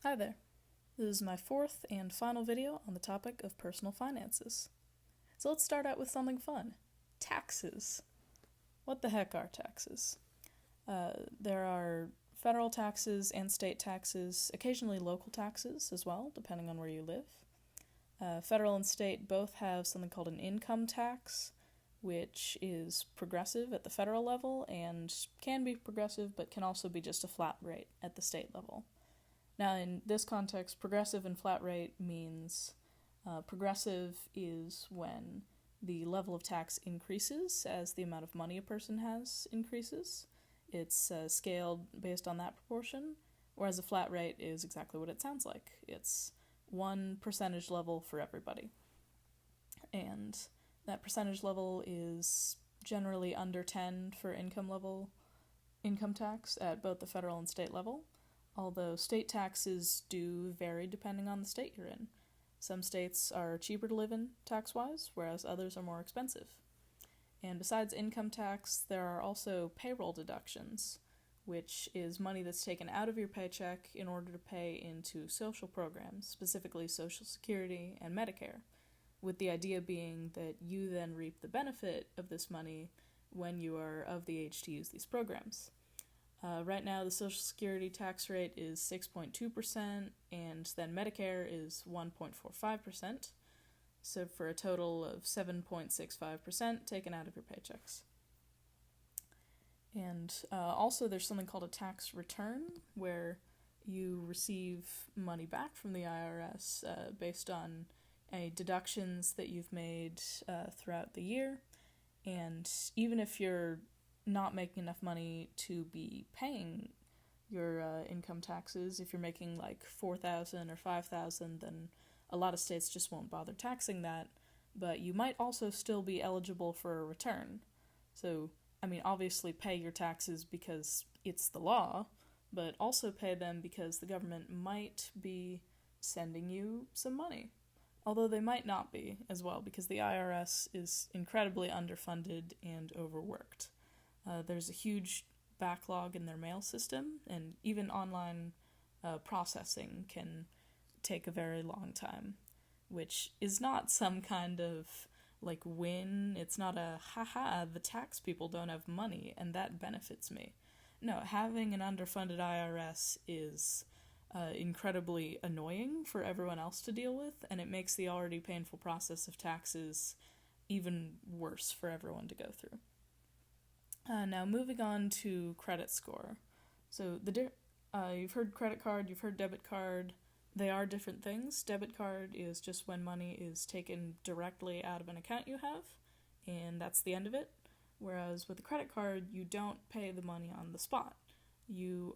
Hi there. This is my fourth and final video on the topic of personal finances. So let's start out with something fun. Taxes. What the heck are taxes? There are federal taxes and state taxes, occasionally local taxes as well, depending on where you live. Federal and state both have something called an income tax, which is progressive at the federal level and can be progressive, but can also be just a flat rate at the state level. Now, in this context, progressive and flat rate means progressive is when the level of tax increases as the amount of money a person has increases. It's scaled based on that proportion, whereas a flat rate is exactly what it sounds like. It's one percentage level for everybody. And that percentage level is generally under 10 for income tax at both the federal and state level, although state taxes do vary depending on the state you're in. Some states are cheaper to live in tax-wise, whereas others are more expensive. And besides income tax, there are also payroll deductions, which is money that's taken out of your paycheck in order to pay into social programs, specifically Social Security and Medicare, with the idea being that you then reap the benefit of this money when you are of the age to use these programs. Right now, the Social Security tax rate is 6.2%, and then Medicare is 1.45%, so for a total of 7.65% taken out of your paychecks. And also there's something called a tax return, where you receive money back from the IRS based on any deductions that you've made throughout the year, and even if you're not making enough money to be paying your income taxes, if you're making like $4,000 or $5,000, then a lot of states just won't bother taxing that, but you might also still be eligible for a return. So, obviously pay your taxes because it's the law, but also pay them because the government might be sending you some money. Although they might not be as well, because the IRS is incredibly underfunded and overworked. There's a huge backlog in their mail system, and even online processing can take a very long time, which is not some kind of win. It's not a haha, the tax people don't have money and that benefits me. No, having an underfunded IRS is incredibly annoying for everyone else to deal with, and it makes the already painful process of taxes even worse for everyone to go through. Now, moving on to credit score. So, you've heard credit card, you've heard debit card. They are different things. Debit card is just when money is taken directly out of an account you have, and that's the end of it. Whereas with a credit card, you don't pay the money on the spot. You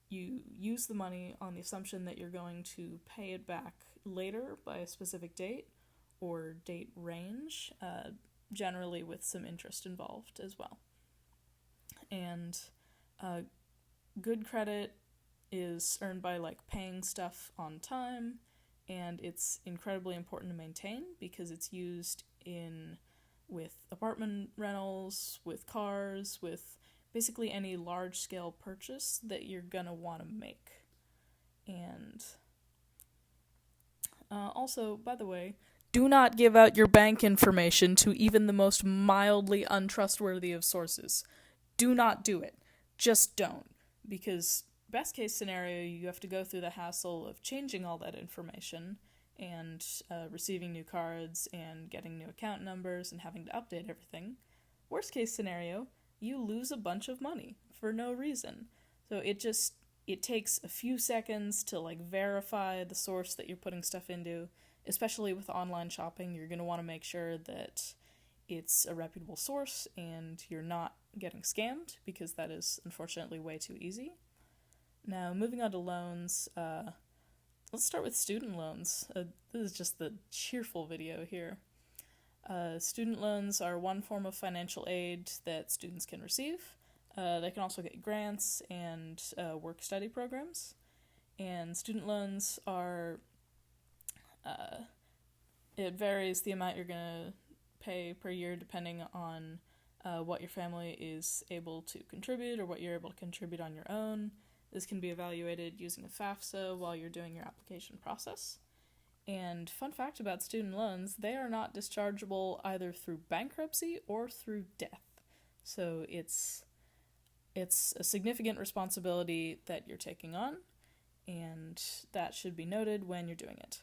use the money on the assumption that you're going to pay it back later by a specific date or date range, generally with some interest involved as well. And good credit is earned by paying stuff on time, and it's incredibly important to maintain because it's used with apartment rentals, with cars, with basically any large-scale purchase that you're gonna want to make. And also, by the way, do not give out your bank information to even the most mildly untrustworthy of sources. Do not do it. Just don't. Because best case scenario, you have to go through the hassle of changing all that information and receiving new cards and getting new account numbers and having to update everything. Worst case scenario, you lose a bunch of money for no reason. So it takes a few seconds to verify the source that you're putting stuff into. Especially with online shopping, you're going to want to make sure that it's a reputable source and you're not getting scammed, because that is unfortunately way too easy. Now, moving on to loans, let's start with student loans. This is just the cheerful video here. Student loans are one form of financial aid that students can receive. They can also get grants and work-study programs. And student loans are it varies the amount you're going to pay per year depending on what your family is able to contribute or what you're able to contribute on your own. This can be evaluated using a FAFSA while you're doing your application process. And fun fact about student loans, they are not dischargeable either through bankruptcy or through death. So it's a significant responsibility that you're taking on, and that should be noted when you're doing it.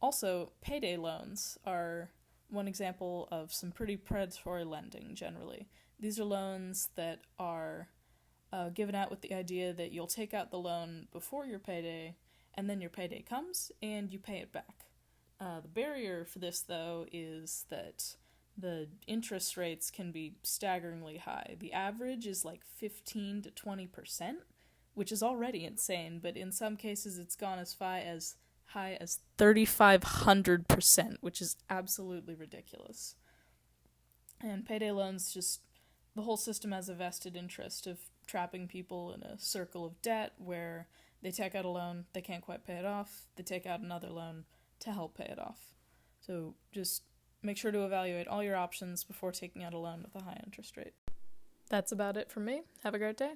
Also, payday loans are one example of some pretty predatory lending generally. These are loans that are given out with the idea that you'll take out the loan before your payday, and then your payday comes and you pay it back. The barrier for this, though, is that the interest rates can be staggeringly high. The average is like 15 to 20%, which is already insane, but in some cases it's gone as high as 3,500%, which is absolutely ridiculous. And payday loans, just the whole system has a vested interest of trapping people in a circle of debt where they take out a loan, they can't quite pay it off, they take out another loan to help pay it off. So just make sure to evaluate all your options before taking out a loan with a high interest rate. That's about it from me. Have a great day.